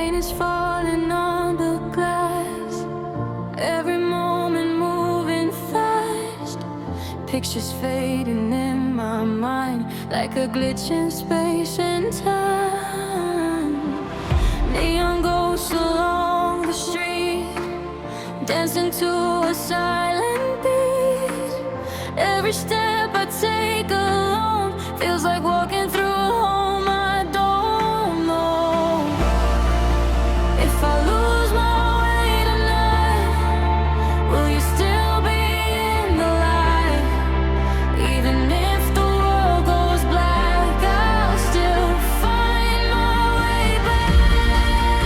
Rain is falling on the glass, every moment moving fast. Pictures fading in my mind, like a glitch in space and time. Neon ghosts along the street, dancing to a silent beat. Every step I take alone feels like walking through a home I don't know. If I lose my way tonight, will you still be in the light? Even if the world goes black, I'll still find my way back.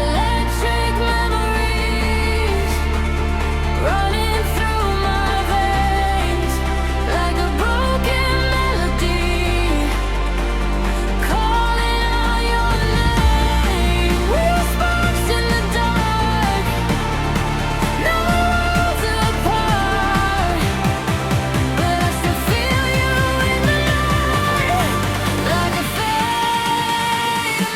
Electric memories running through my veins, like a broken melody, calling out your name. We're sparks in the dark, no worlds apart, but I still feel you in the night, like a faded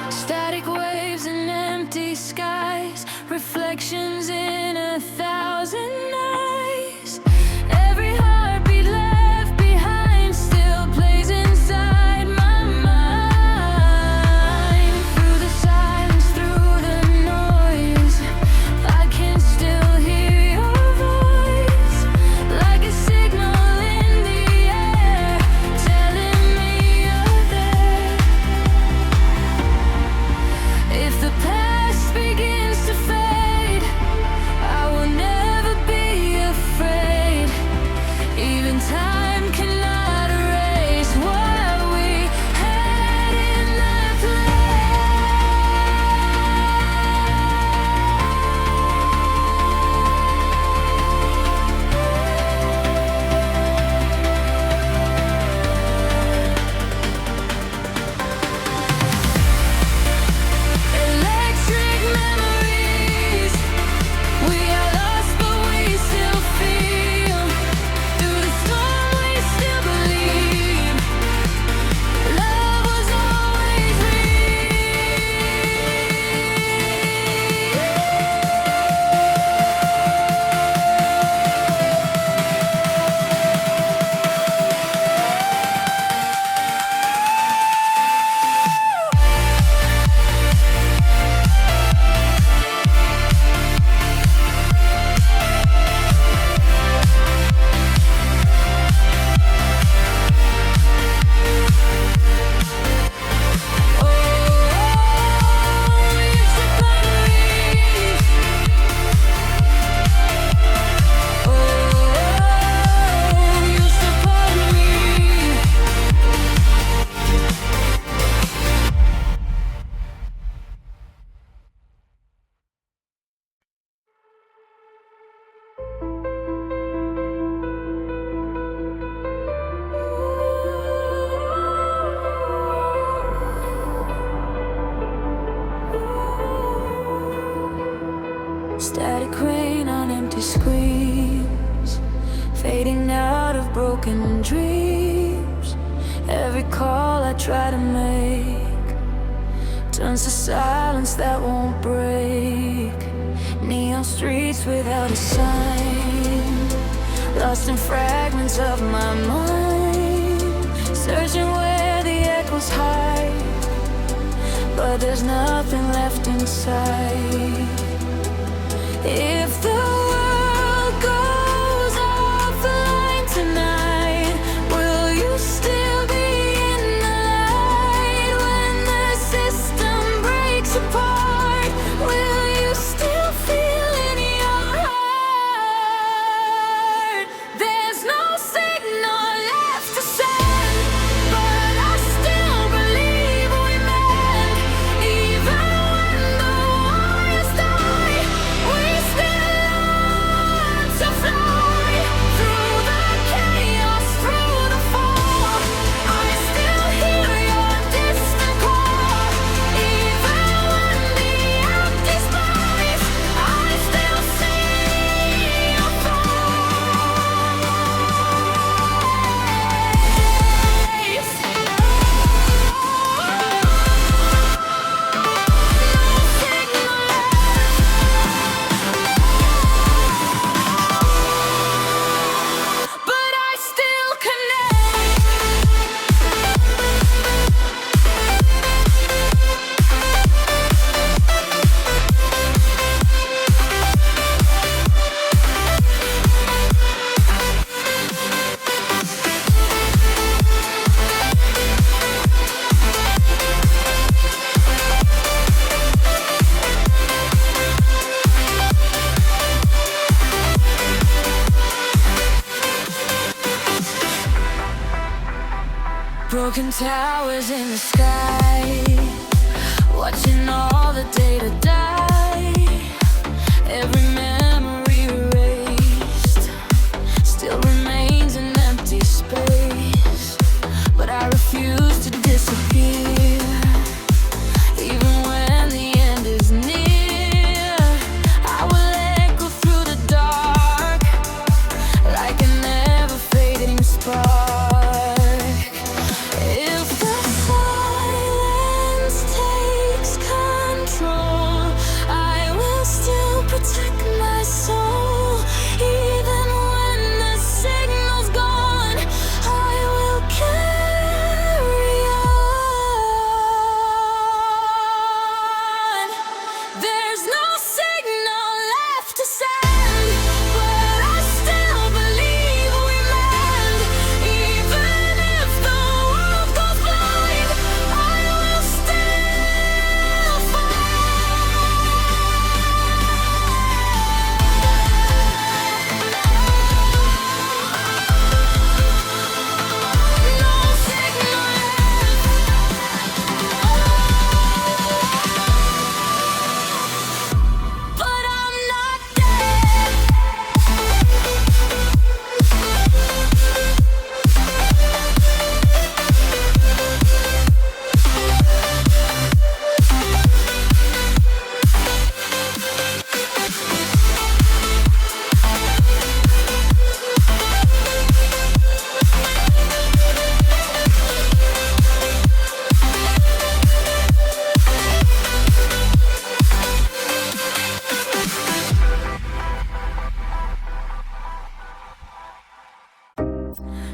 static waves and empty skies, reflections in 1,000 eyes. Every heartbeat left behind still plays inside my mind. Through the silence, through the noise, I can still hear your voice, like a signal in the air, telling me you're there. If the past begins to fade, I will never be afraid. Even time cannot erase what we had in that electric memories. We are lost, but we still feel. Through the storm, we still believe. Love was always static rain on empty screens, fading out of broken dreams. Every call I try to make turns to silence that won't break. Neon streets without a sign, lost in fragments of my mind, searching where the echoes hide, but there's nothing left inside. If the world goes offline tonight, will you still be in the light? When the system breaks apart, will you still feel in your heart? There's no signal left to send, but I still believe we meant, even when Towers in the sky, watching all the data die. Every memory erased still remains an empty space. But I refuse to disappear, even when the end is near. I will echo through the dark like a never fading spark.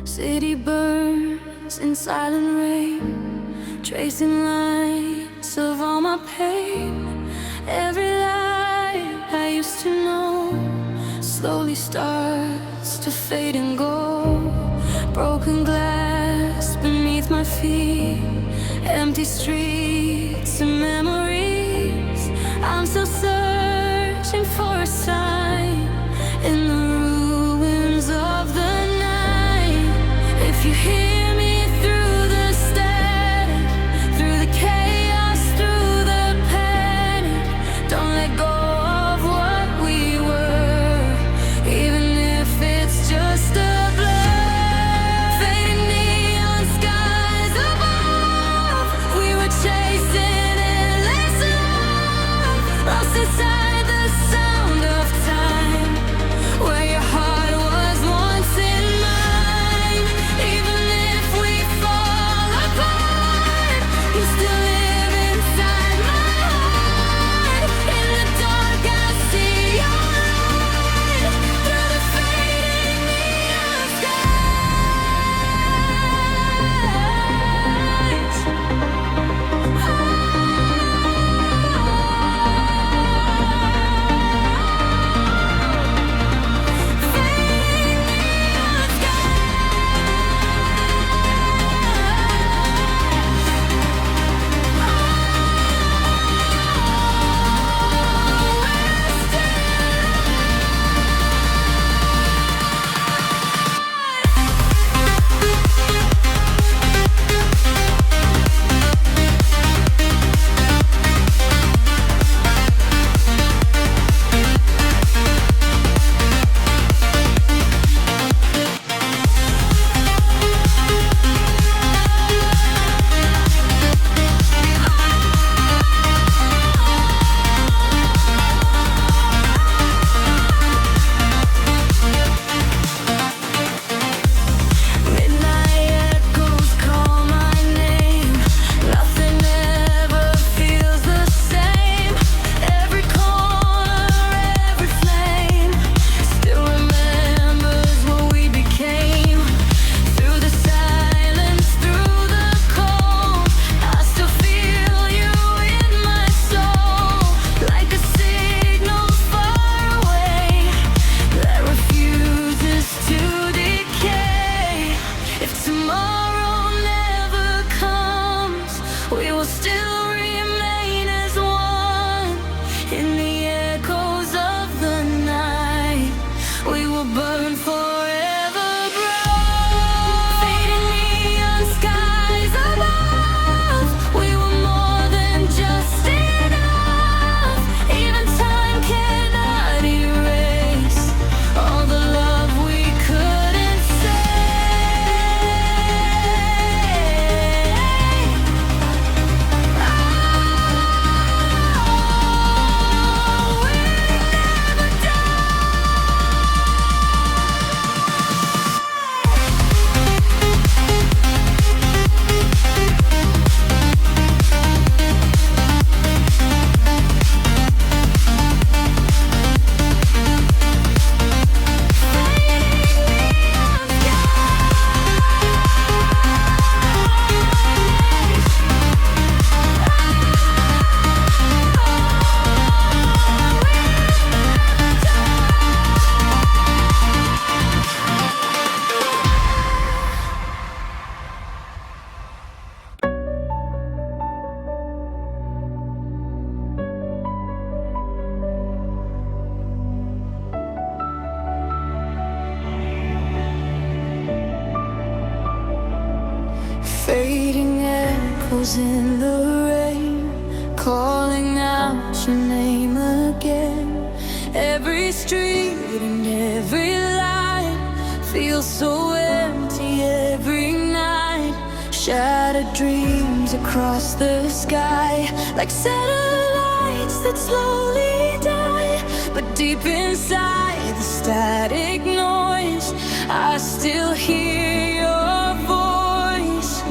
City burns in silent rain, tracing lines of all my pain. Every life I used to know slowly starts to fade and go. Broken glass beneath my feet, empty streets and memories. I'm still searching for a sign in the ruins of the night. If you hear me through the static, through the chaos, through the panic, don't let go of what we were, even if it's just a blur. Fading neon skies above, we were chasing endless love, lost inside the sound of time, where your heart was once in mine. Even if we fall apart, you still live inside my heart. In the dark I see your light, through the fading neon burn forever bright. Fading neon skies echoes in the rain, calling out your name again. Every street and every light feels so empty every night. Shattered dreams across the sky, like satellites that slowly die. But deep inside the static noise, I still hear your voice.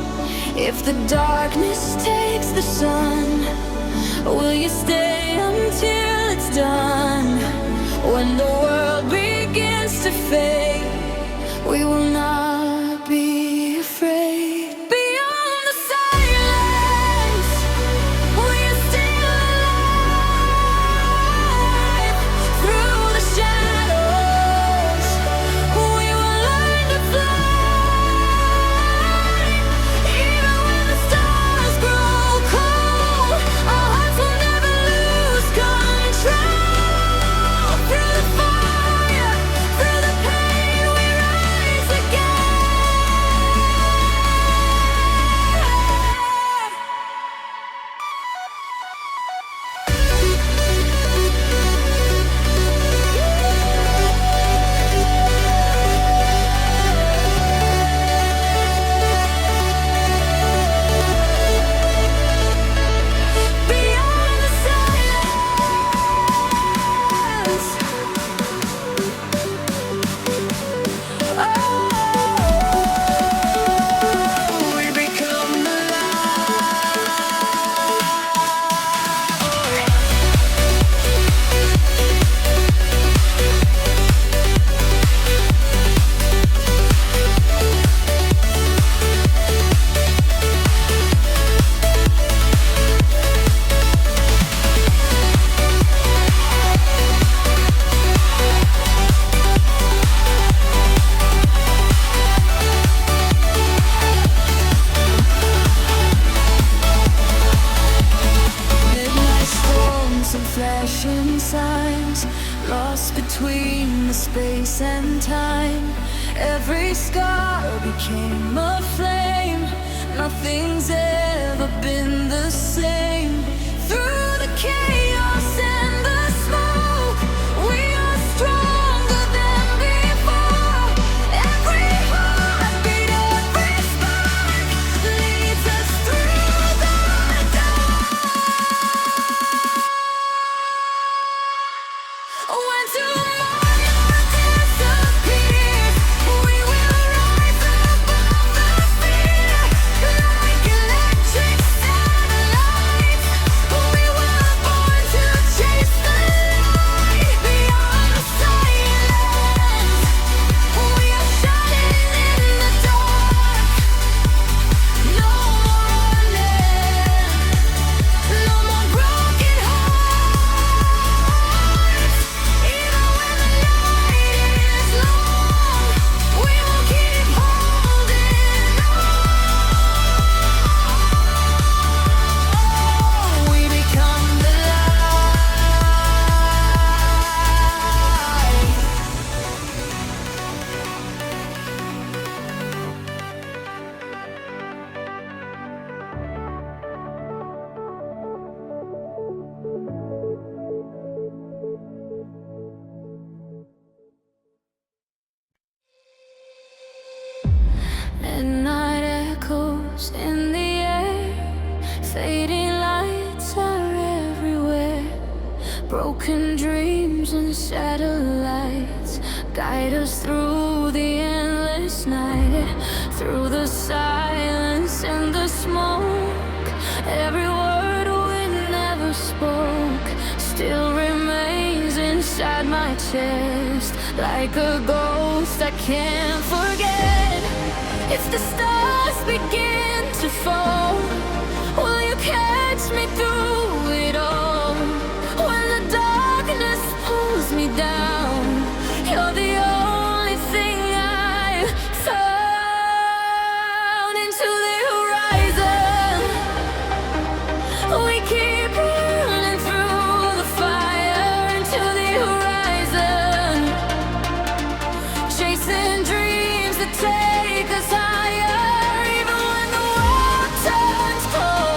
If the darkness takes the sun, will you stay until it's done? When the world begins to fade, we will not be afraid. Beyond the silence, we are still alive. Through the shadows, we will learn to fly. Even when the stars grow cold, our hearts will never lose control. Through the fire, through the pain, we rise again. Beyond the silence, oh, we become midnight storms and flashing signs, lost between the space and time. Every scar became a flame. Nothing's ever been the same. Through the chaos and the smoke, we are stronger than before. Every heartbeat, every spark leads us through the when tomorrow disappears, we will rise above the fear. Like electric satellites, we were born to chase the light. Beyond the silence, we are shining in the dark. No more running, no more broken hearts. Even when the night is long, we will keep holding on. We become the light. Midnight echoes in the air, fading lights are everywhere. Broken dreams and satellites guide us through the endless night. Through the silence and the smoke, every word we never spoke still remains inside my chest, like a ghost I can't forget. If the stars begin to fall, will you catch me through it all? When the darkness pulls me down, you're the only thing I've found. Into the horizon, we keep running through the fire. Into the horizon, chasing dreams that take us higher. Even when the world turns cold,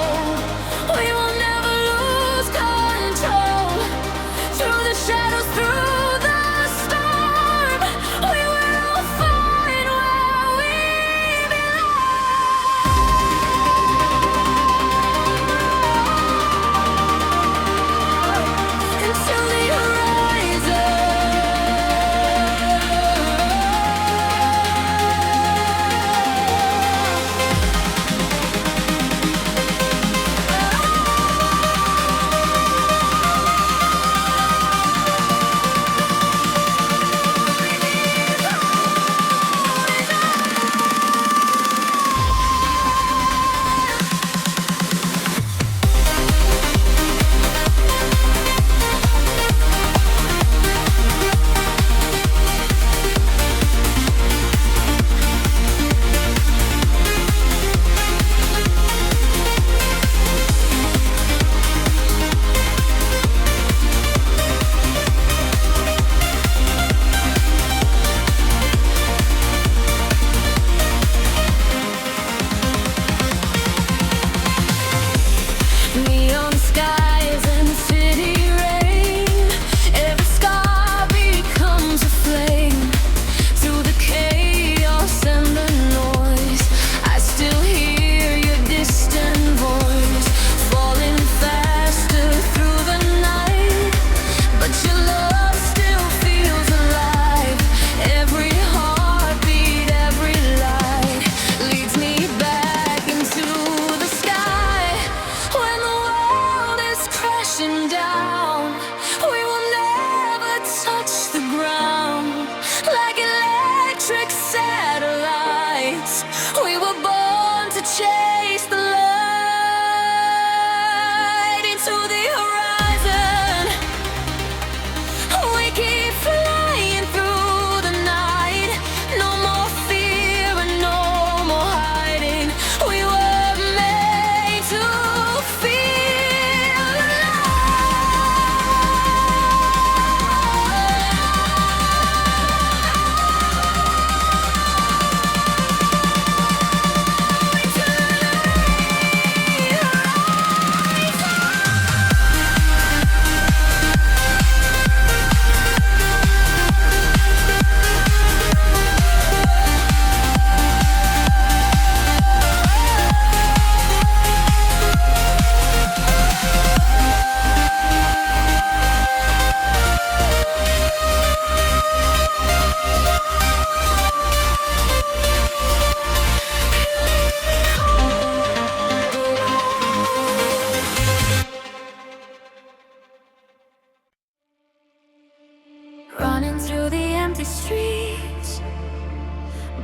these streets.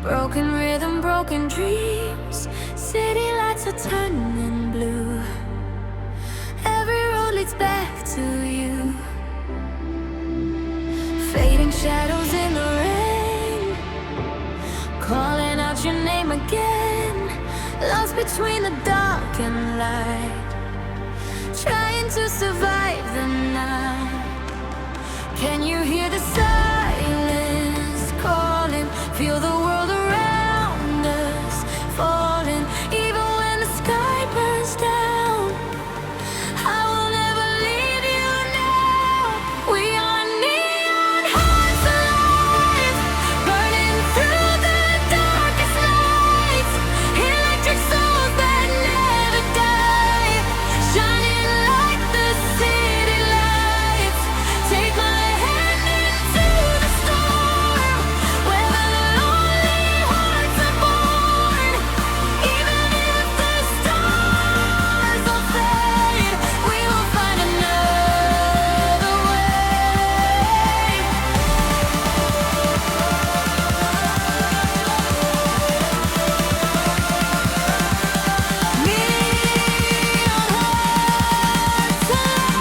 Broken rhythm, broken dreams. City lights are turning blue. Every road leads back to you. Fading shadows in the rain, calling out your name again. Lost between the dark and light, trying to survive the night. Can you hear the silence calling? Feel the world around us falling. Even when the sky burns down, I will never leave you now. We are neon hearts alive, burning through the darkest nights. Electric souls that never die, shining like the city lights. Take my hand into the storm, where the lonely hearts are born. Even if the stars all fade, we will find another way. Neon hearts alive.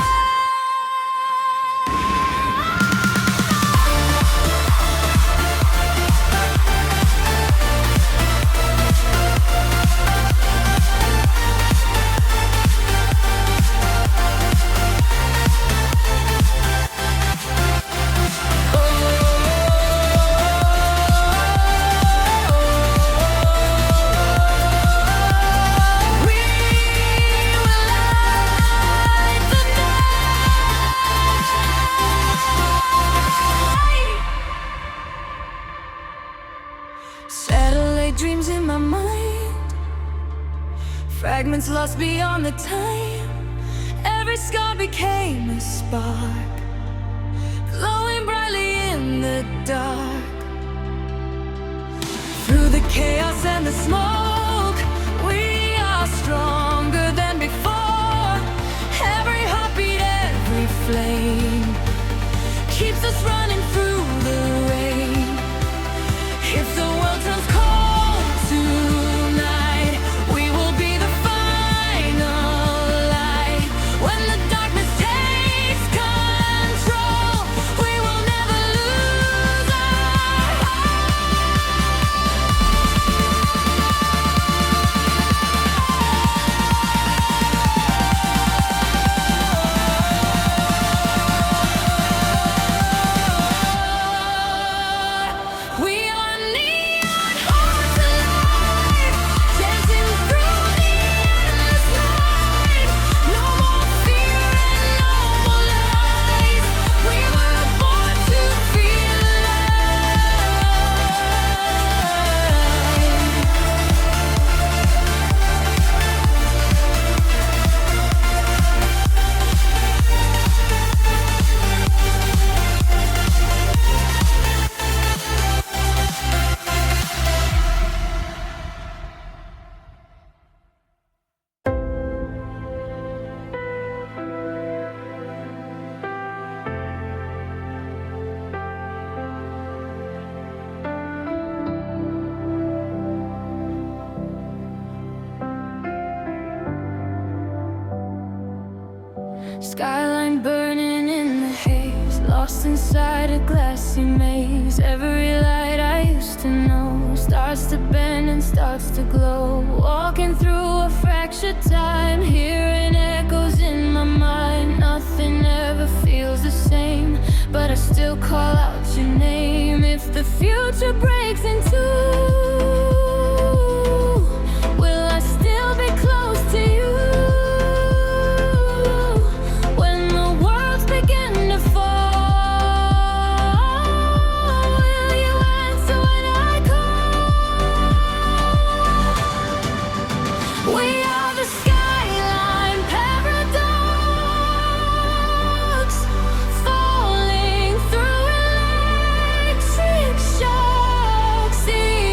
Satellite dreams in my mind, fragments lost beyond the time. Every scar became a spark, glowing brightly in the dark. Through the chaos and the smoke, we are stronger than before. Every heartbeat, every flame keeps us running through the rain. If the world turns cold tonight, we will be the final light. When the darkness takes control, we will never lose our heart. We are neon hearts alive, dancing through the endless night. No more fear and no more lies. We were born to feel alive. Skyline burning in the haze, lost inside a glassy maze. Every light I used to know starts to bend and starts to glow. Walking through a fractured time, hearing echoes in my mind. Nothing ever feels the same, but I still call out your name. If the future breaks in two, will I still be close to you? When the worlds begin to fall, will you answer when I call? We are the skyline paradox, falling through electric shocks. See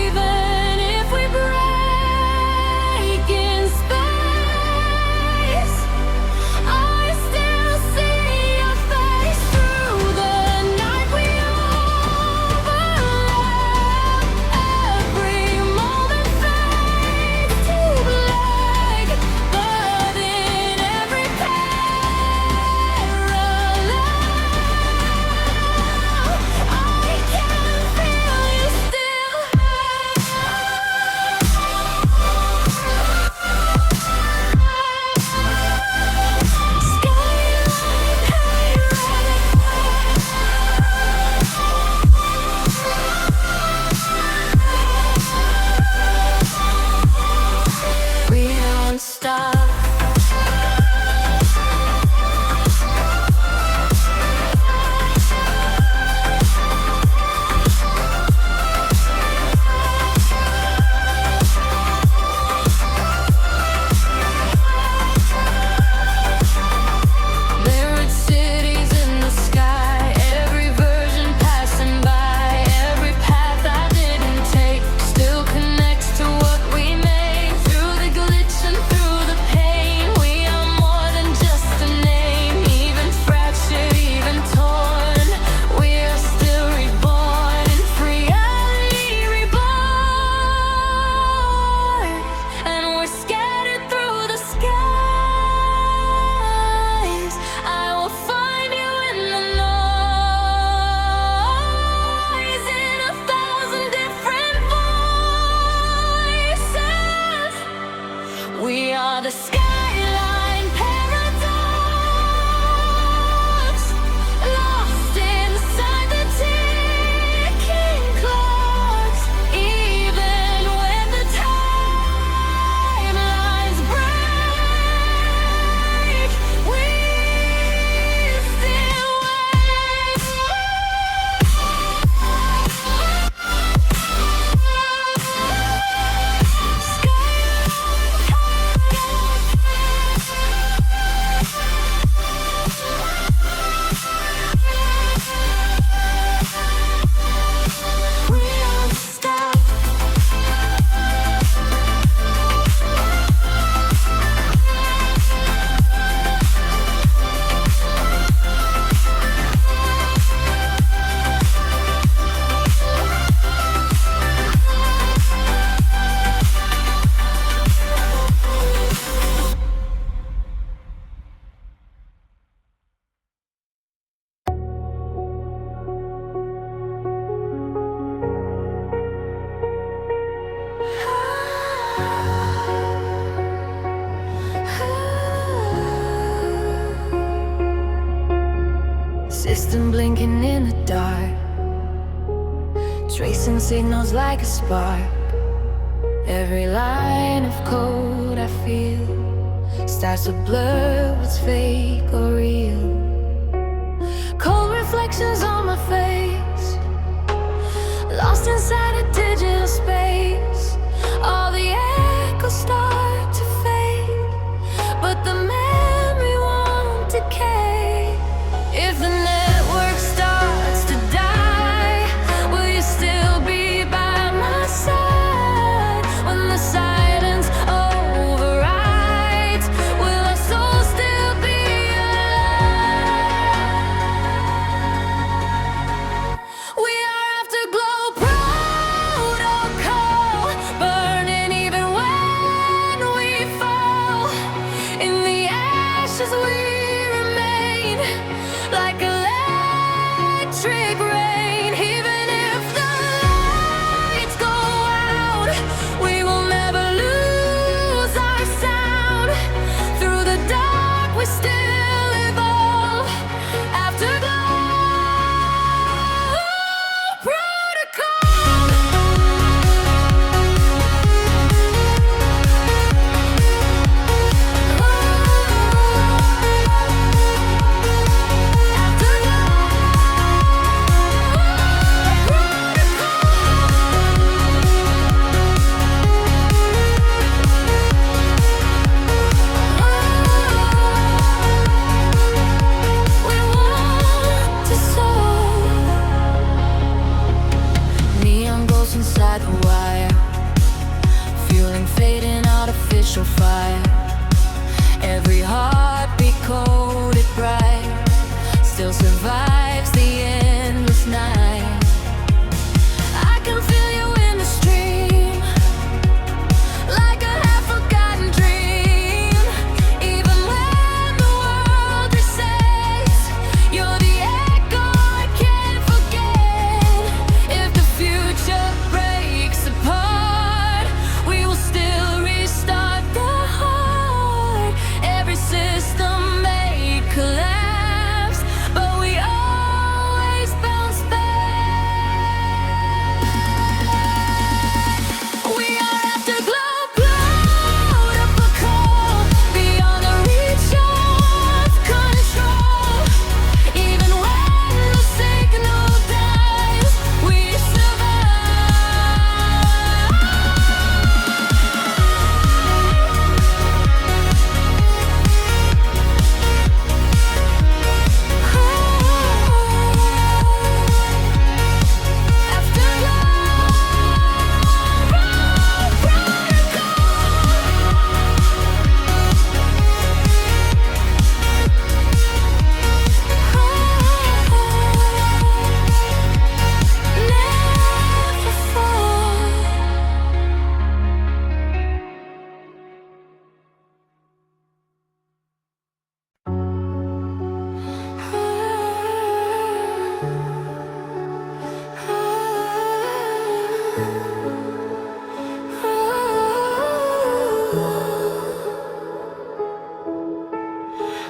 distant blinking in the dark, tracing signals like a spark. Every line of code I feel starts to blur what's fake or real. Cold reflections on my face, lost inside a digital space. All the echoes start to fade, but the memory won't decay. If the network starts to die, will you still be by my side? When the silence overrides, will our soul still be alive? We are afterglow protocol, burning even when we fall. In the ashes we remain, like electric rain. Even if the lights go out, we will never lose our sound. Through the dark we still evolve. Afterglow protocol. We want to soar. Neon ghosts inside the wire, fueling fading artificial fire. Every heartbeat coded bright, still survives the endless night. I can feel you in the stream, like a half-forgotten dream. Even when the world resets, you're the echo I can't forget. If the future breaks apart, we will still restart the heart. Every system may collapse, but we always bounce back. We are afterglow protocol, beyond the reach of control. Even when the signal dies, we survive.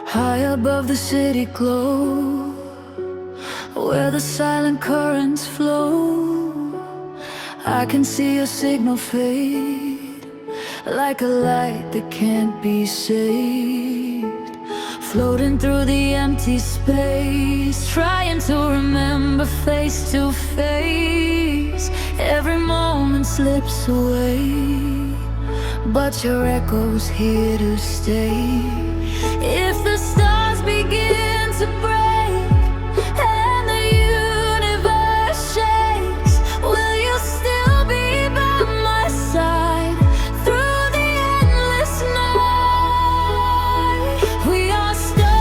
High above the city glow, where the silent currents flow, I can see your signal fade, like a light that can't be saved. Floating through the empty space, trying to remember face to face. Every moment slips away, but your echo's here to stay. If the stars begin to break and the universe shakes, will you still be by my side through the endless night? We are starfall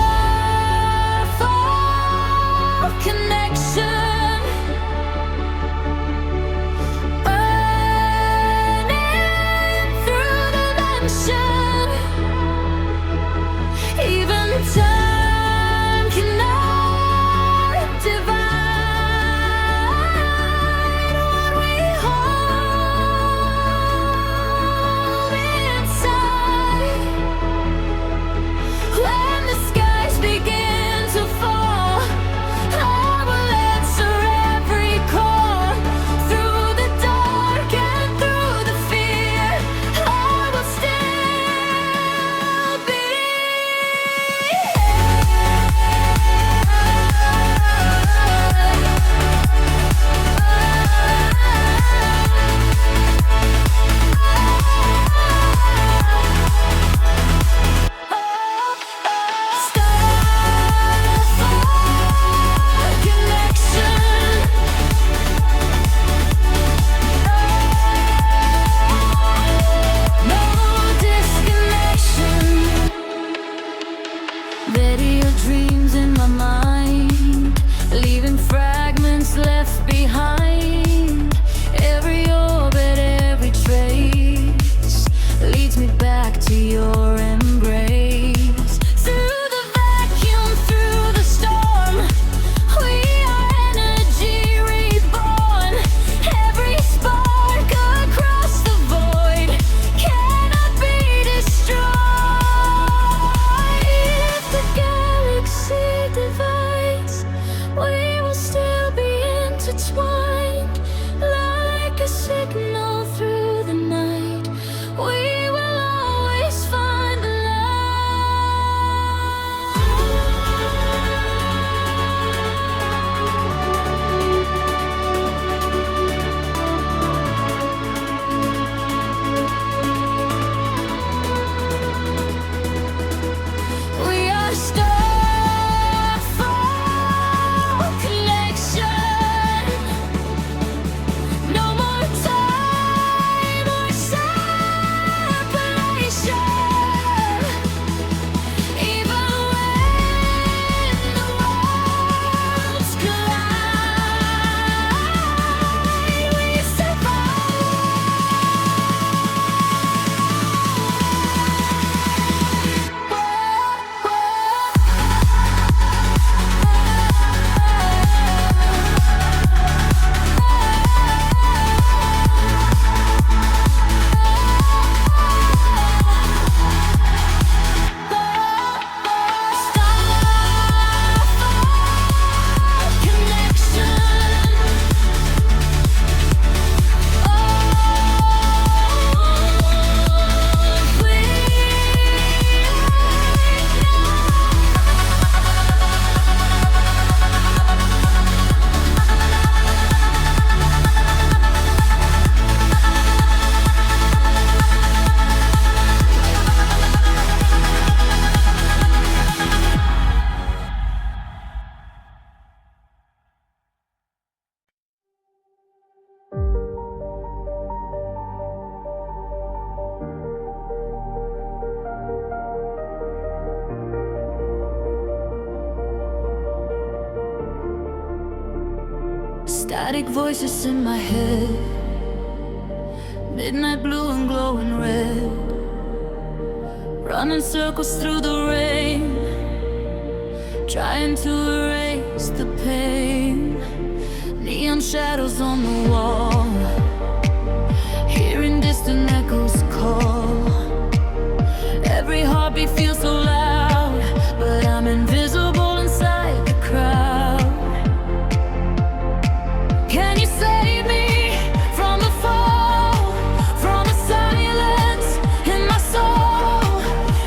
connection, burning through dimension. Even Video dreams in my mind, leaving fragments left behind. Every orbit, every trace leads me back to your embrace. Through the vacuum, through the storm, we are energy reborn. Every spark across the void cannot be destroyed. If the galaxy divides, we will still be intertwined. Like a signal through the night, we will always find the we are starfall connection. No more time or separation. Even when the worlds collide, we static voices in my head, midnight blue and glowing red, running circles through the rain, trying to erase the pain. Neon shadows on the wall, hearing distant echoes call. Every heartbeat feels so loud, but I'm invisible inside the crowd. Can you save me from the fall, from the silence in my soul?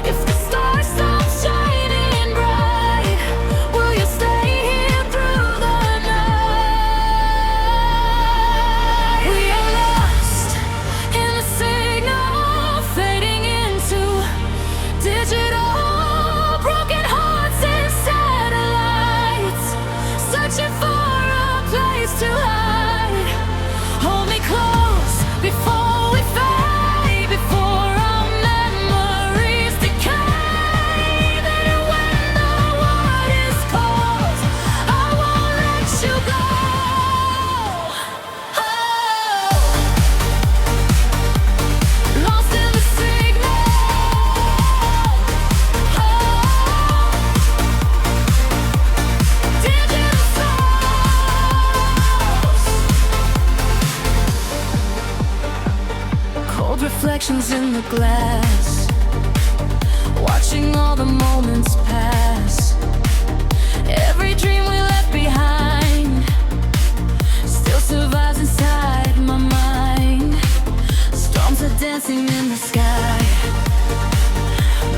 If the stars stop shining bright, will you stay here through the night? We are lost in the signal, fading into digital, broken hearts and satellites, searching for a place to hide. Hold me close before we fade, before our memories decay. Then when the world is cold, I won't let you go. Lost in the signal. Digital souls. Cold reflections in the glass, watching all the moments pass. Every dream we left behind still survives inside my mind. Storms are dancing in the sky,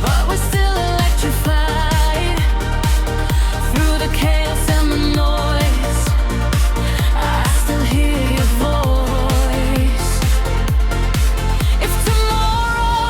but we're still electrified. Through the chaos and the noise, I still hear your voice. If tomorrow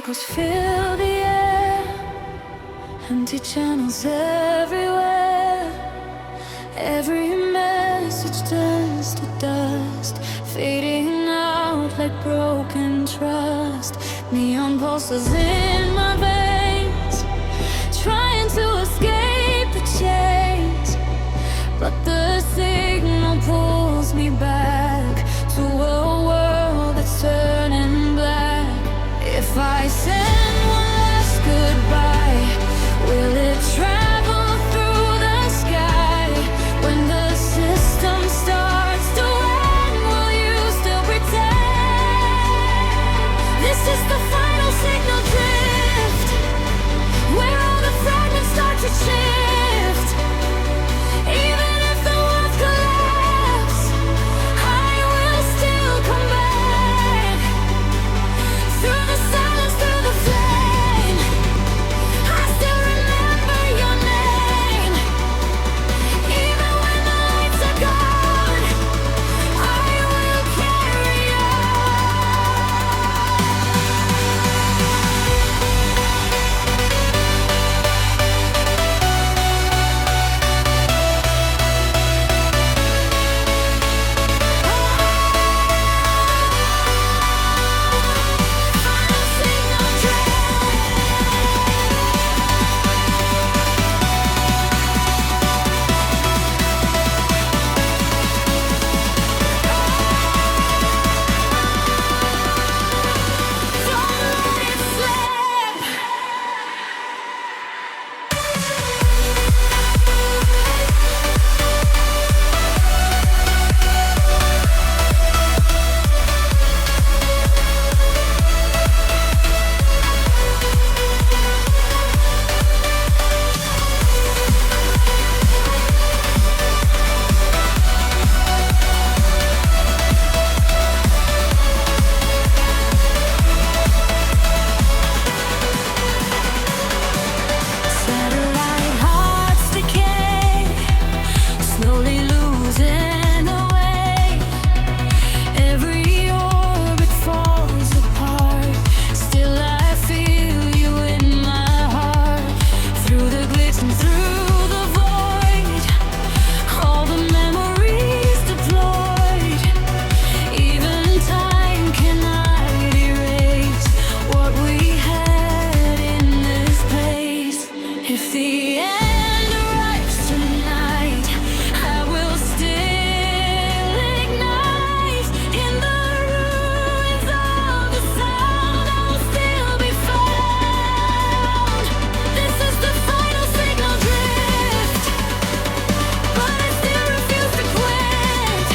echoes fill the air, empty channels everywhere. Every message turns to dust, fading out like broken trust. Neon pulses in my veins, trying to escape the chains, but the signal pulls me back to a world that's turning black. If I send one last goodbye, will it travel through the sky? When the system starts to end, will you still pretend? This is the final signal drift, where all the fragments start to shift. Even if the world collapse, I will still come back. Through the silence, through the flame, I still remember your name. Even when the lights are gone, I will carry satellite hearts decay, slowly losing away. Every orbit falls apart, still I feel you in my heart. Through the glitch and through the void, all the memories deployed. Even time cannot erase what we had in this place. If the end arrives tonight, I will still ignite. In the ruins of the sound, I will still be found. This is the final signal drift, but I still refuse to quit.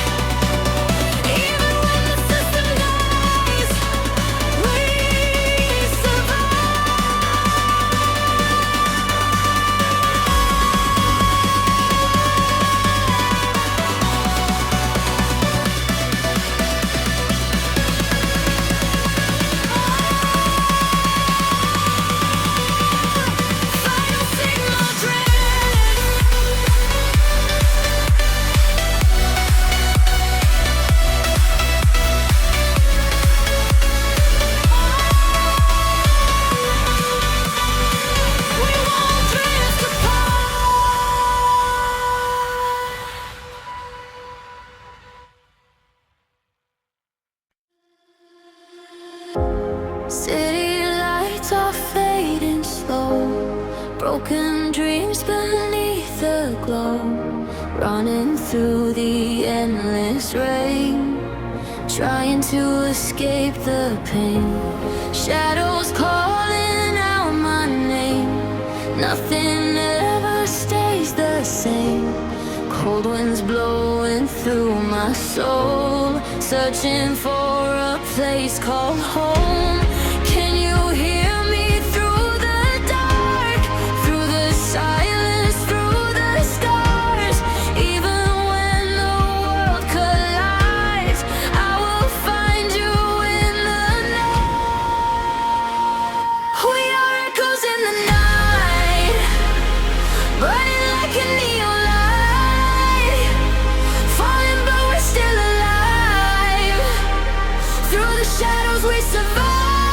Even when the system dies, we survive. Final signal drift. We won't drift apart. City lights are fading slow, broken dreams beneath the glow, running through the endless rain, trying to escape the pain. Shadows calling out my name, nothing ever stays the same. Cold winds blowing through my soul, searching for a place called home. Can you hear me through the dark, through the silence, through the scars? Even when the world collides, I will find you in the night. We are echoes in the night, burning like a neon light, falling but we're still alive. Through the shadows we survive.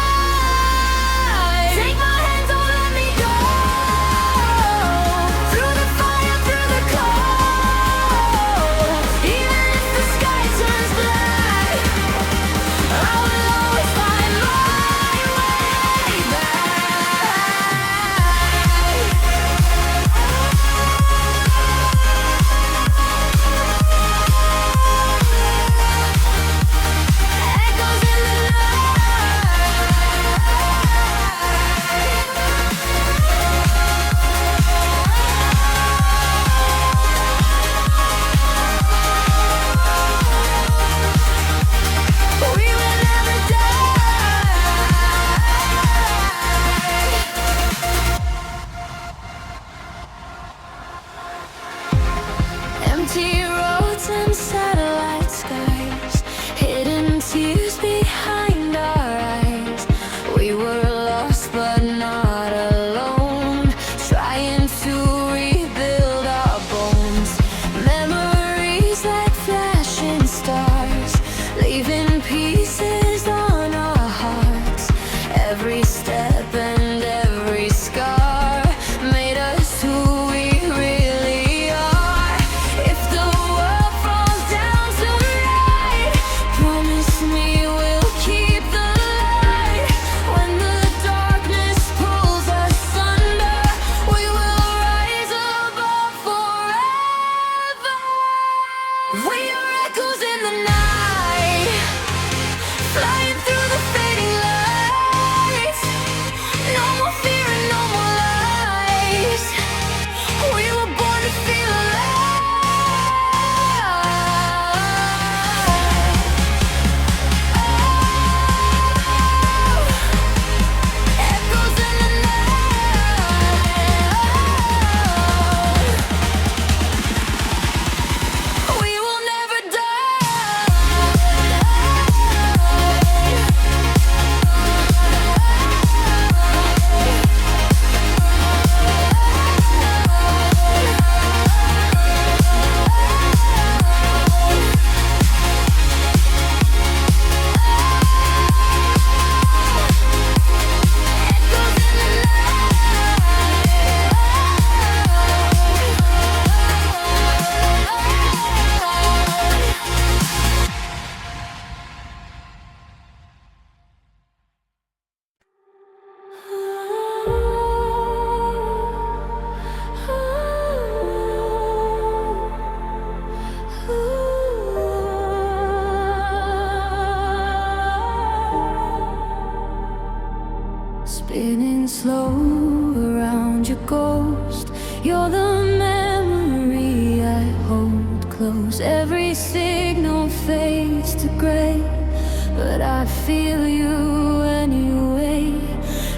feel you anyway.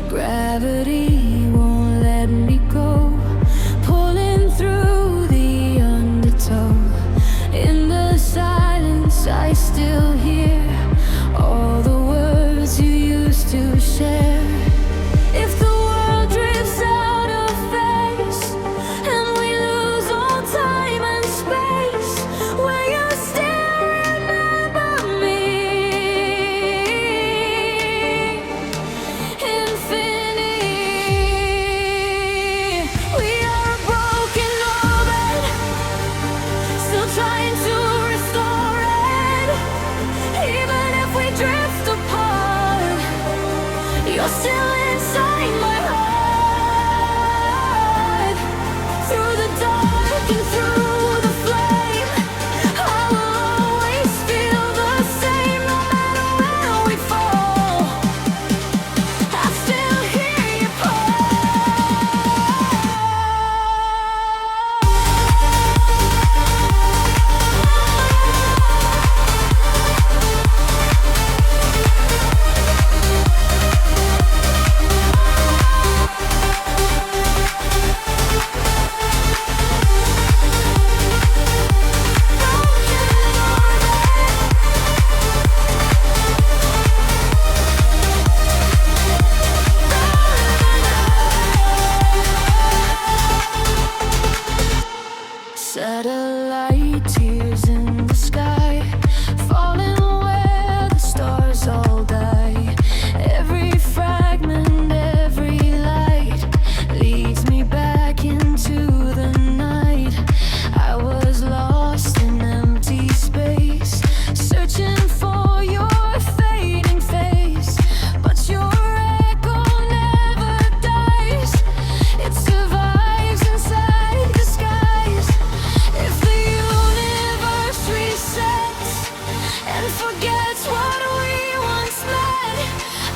Gravity won't let me go, pulling through the undertow. In the silence I still hear all the words you used to share. If the world drifts out of face and we lose all time and space, will you still remember me? Infinity. We are a broken orbit, still trying to restore it. Even if we drift apart, you're still inside my heart. Through the dark and through the flame, I will always feel the same. No matter where we fall, I still hear you satellite tears in the sky, falling where the stars all die. Every fragment, every light leads me back into the night. I was lost in empty space, searching for your fading face, but your echo never dies. It survives inside the skies. If the universe resets and forgets what we once met,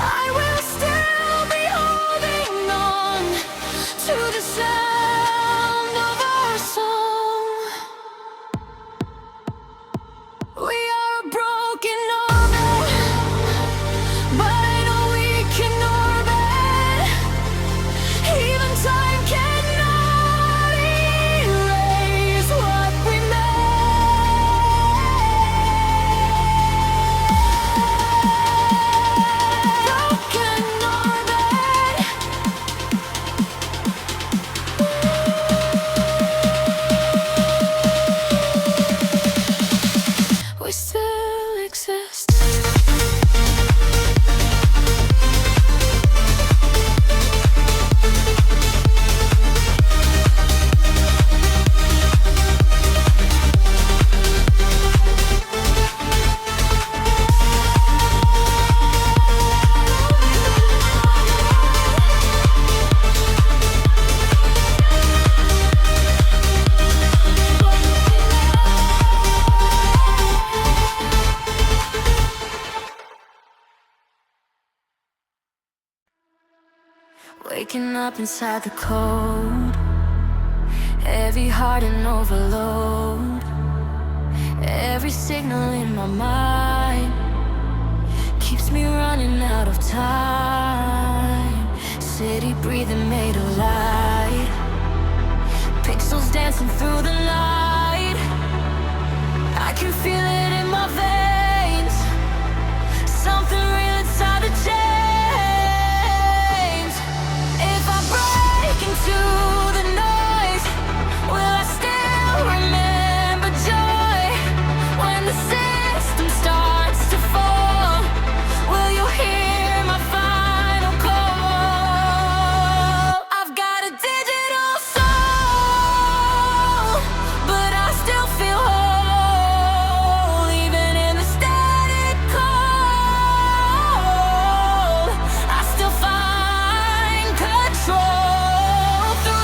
I will still be holding on to the sound of our song. We are a broken orbit, but I know we can orbit. Even time cannot erase what we broken orbit. We still exist. Waking up inside the cold, heavy heart and overload. Every signal in my mind keeps me running out of time. City breathing made of light, pixels dancing through the night. I can feel it in my veins, something real inside the chains. If I break into the noise, will I still remember joy? When the system starts to fall, will you hear my final call? I've got a digital soul, but I still feel whole, even in the static cold. I still find control through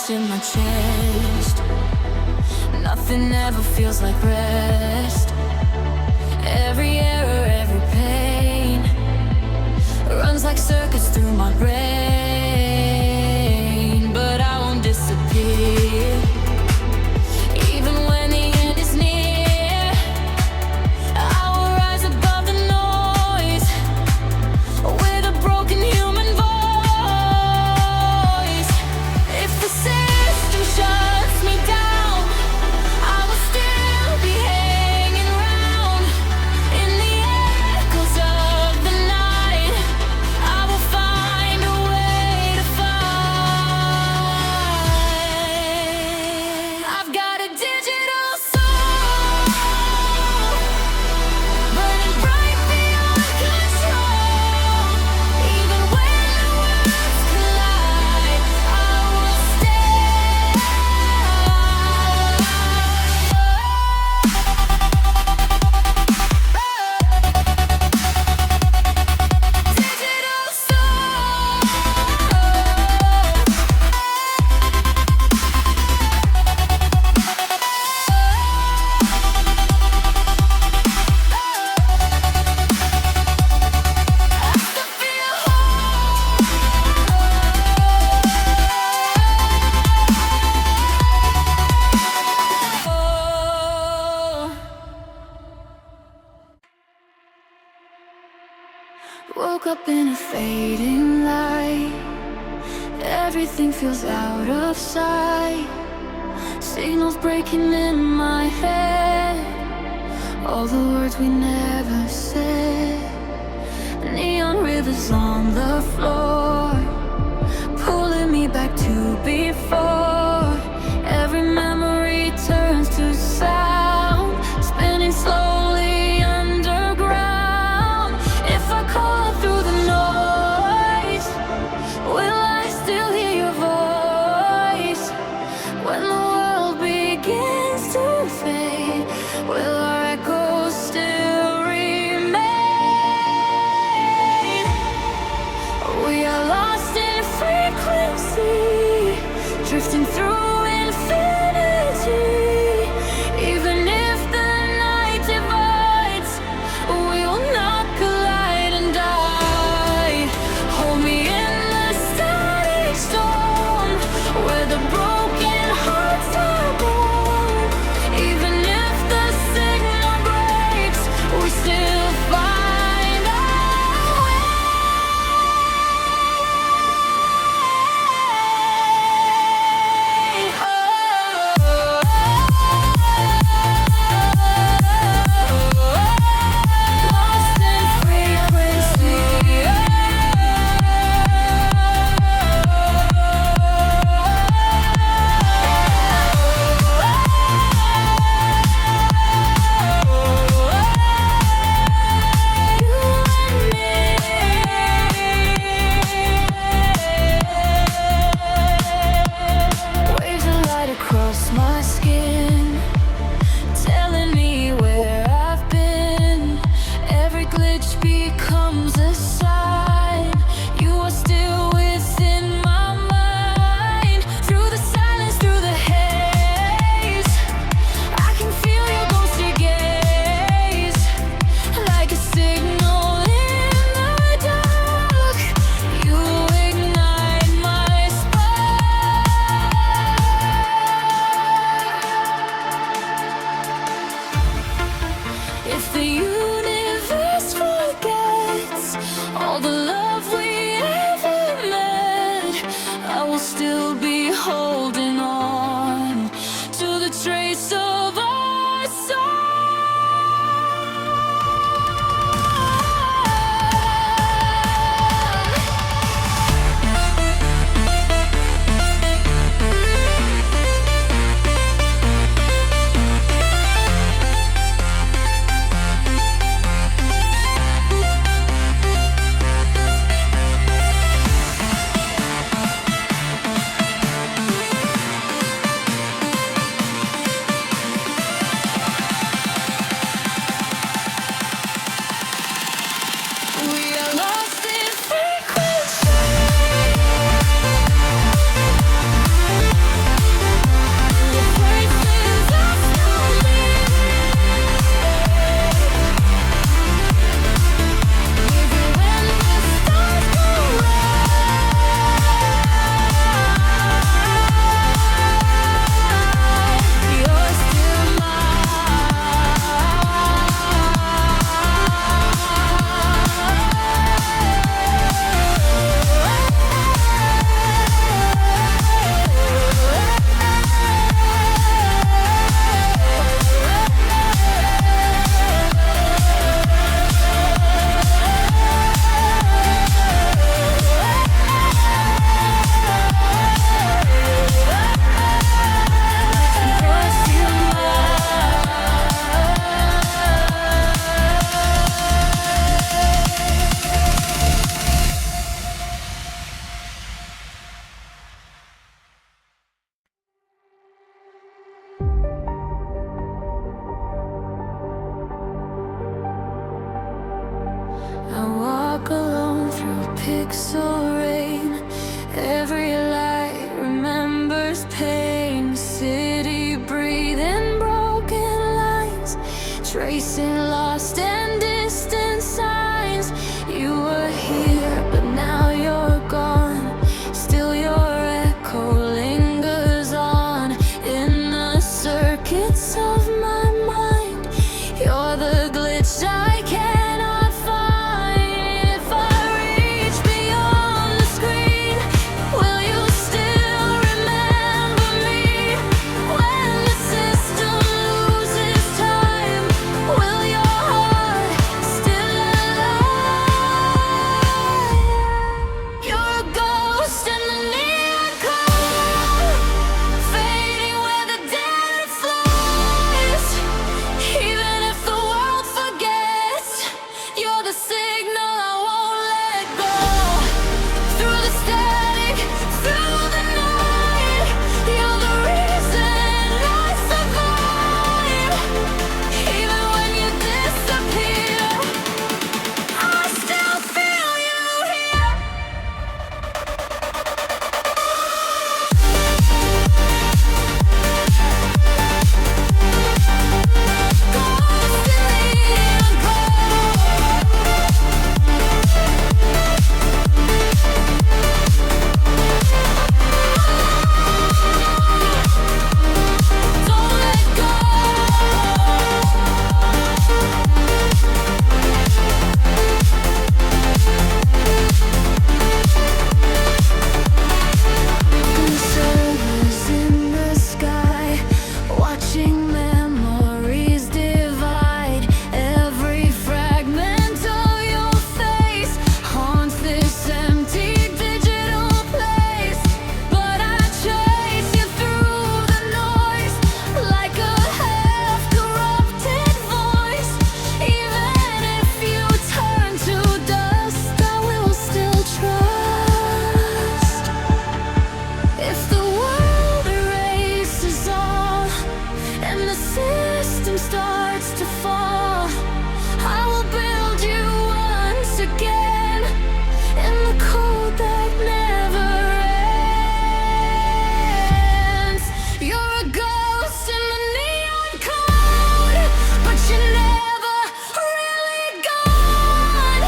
heartbeats in my chest. Nothing ever feels like rest. Every error, every pain runs like circuits through my brain. But I won't disappear, even when the end is near. I will rise above the noise with a broken human voice. If the system shuts me down, I will still be hanging round in the echoes of the night. I will find a way to fight. I've got a digital soul, burning bright beyond control. Even when the worlds collide, I will stay. Digital soul. Woke up in a fading light. Everything feels out of sight. Signals breaking in my head. All the words we never said. Neon rivers on the floor, pulling me back to before. Every memory turns to sound, spinning slowly underground. If I call through the noise, will I still hear your voice? When the world begins to fade, will our echoes still remain? We are lost in frequency, drifting through infinity. Even if the night divides, we will not collide and die. Hold me in the static storm, where the broken hearts are born. Even if the signal breaks, we still find our way. Lost in frequency. Waves of light across my skin, telling me where I've been. Every glitch becomes a sign. You are still within my mind. Through the silence, through the haze, I can feel your ghostly gaze, like a signal in the dark. You ignite my spark. If the universe forgets all the pixel rain. Every light remembers pain. City breathing broken lines, tracing lost and distant signs. You were here, but now you're gone. Still your echo lingers on in the circuits of my mind. You're the glitch I cannot find. If I reach beyond the screen, will you still remember me? When the system loses time, will your heart still alive? You're a ghost in the neon cold, fading where the dead flies. Even if the world forgets, you're the signal I won't let go. Through the static, through the night, you're the reason I survive. Even when you disappear, I still feel you here. Ghost in the neon cold. Don't let go. Consumers in the sky, watching memories divide. Every fragment of your face haunts this empty digital place. But I chase you through the noise like a half-corrupted voice. Even if you turn to dust, I will still trust. If the world erases all and the system starts to fall, I will build you once again in the code that never ends. You're a ghost in the neon code, but you're never really gone.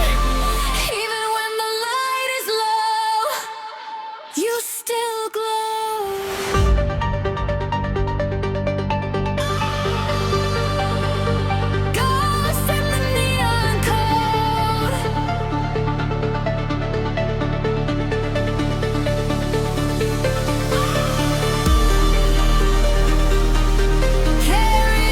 Even when the light is low, you still glow. Ghost in the neon code. Carry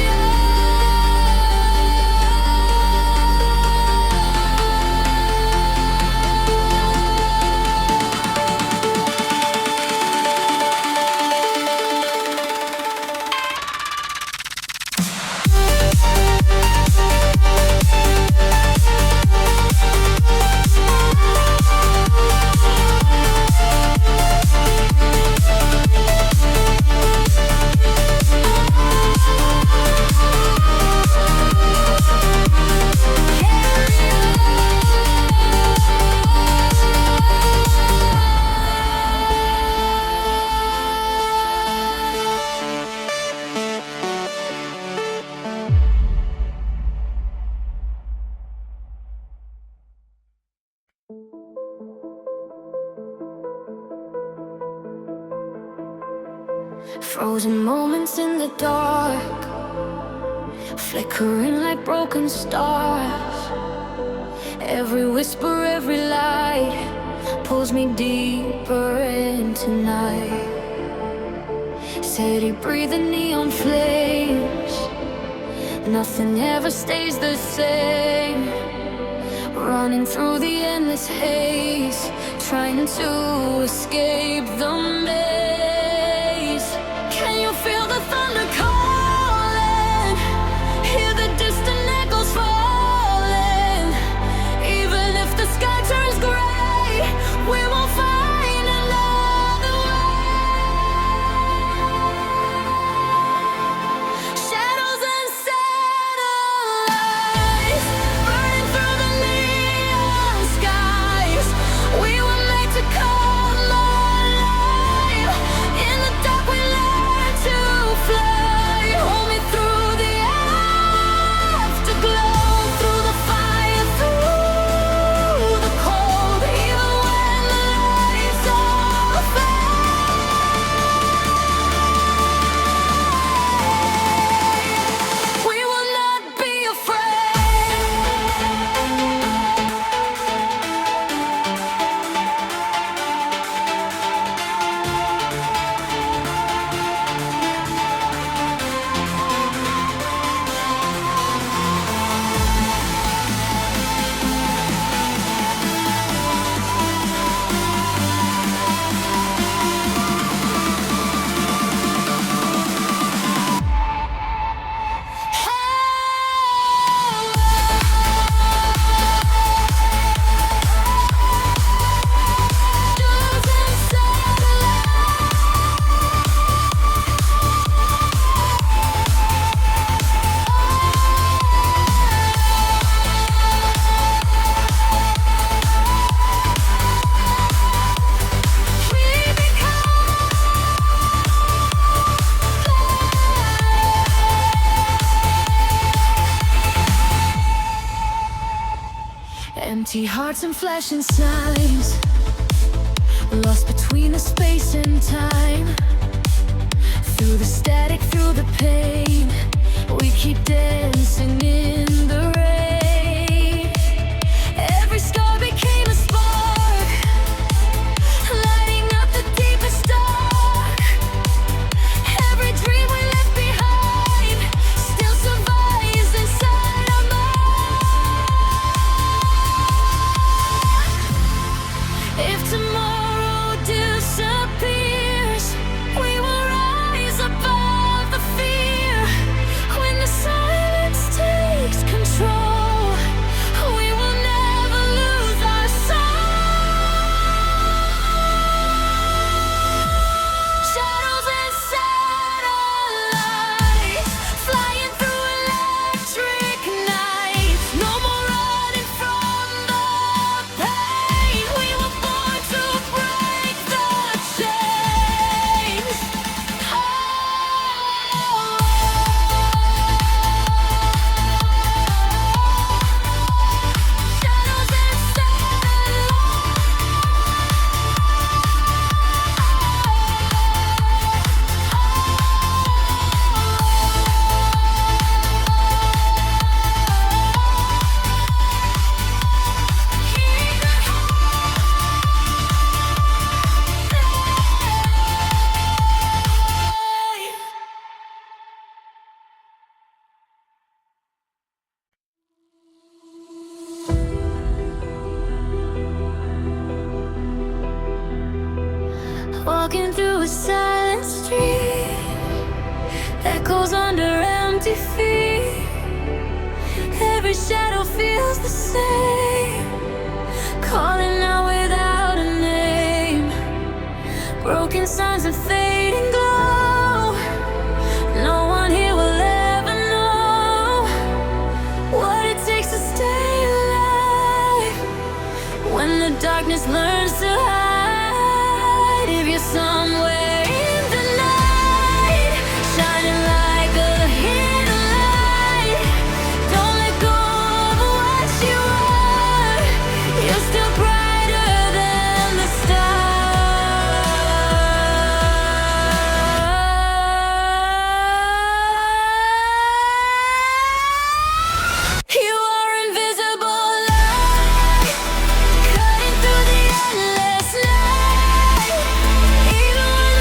Frozen moments in the dark, flickering like broken stars. Every whisper, every light pulls me deeper into night. City breathing neon flames, nothing ever stays the same. Running through the endless haze, trying to escape the maze. Can you feel the thunder calling? Hear the distant echoes falling. Even if the sky turns gray, we will find another way. Shadows and satellites burning through the neon skies. We Empty hearts and flashing signs, lost between the space and time. Through the static, through the pain, we keep dancing in the rain. Every scar became a spark, lighting up the deepest dark. Every dream we left behind still survives inside our mind. If tomorrow disappears, we will rise above the fear. When the silence takes control, we will never lose our soul. Shadows and satellites, flying through electric nights. No more running from the pain. We were born to break the chains. Shadows and walking through a silent street, echoes under empty feet. Every shadow feels the same, calling out without a name. Broken signs of fading glow. No one here will ever know what it takes to stay alive. When the darkness learns to hide, if you're somewhere in the night, shining like a hidden light, don't let go of what you are. You're still brighter than the stars. You are invisible light, cutting through the endless night. Even when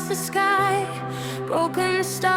the sky, broken the stars.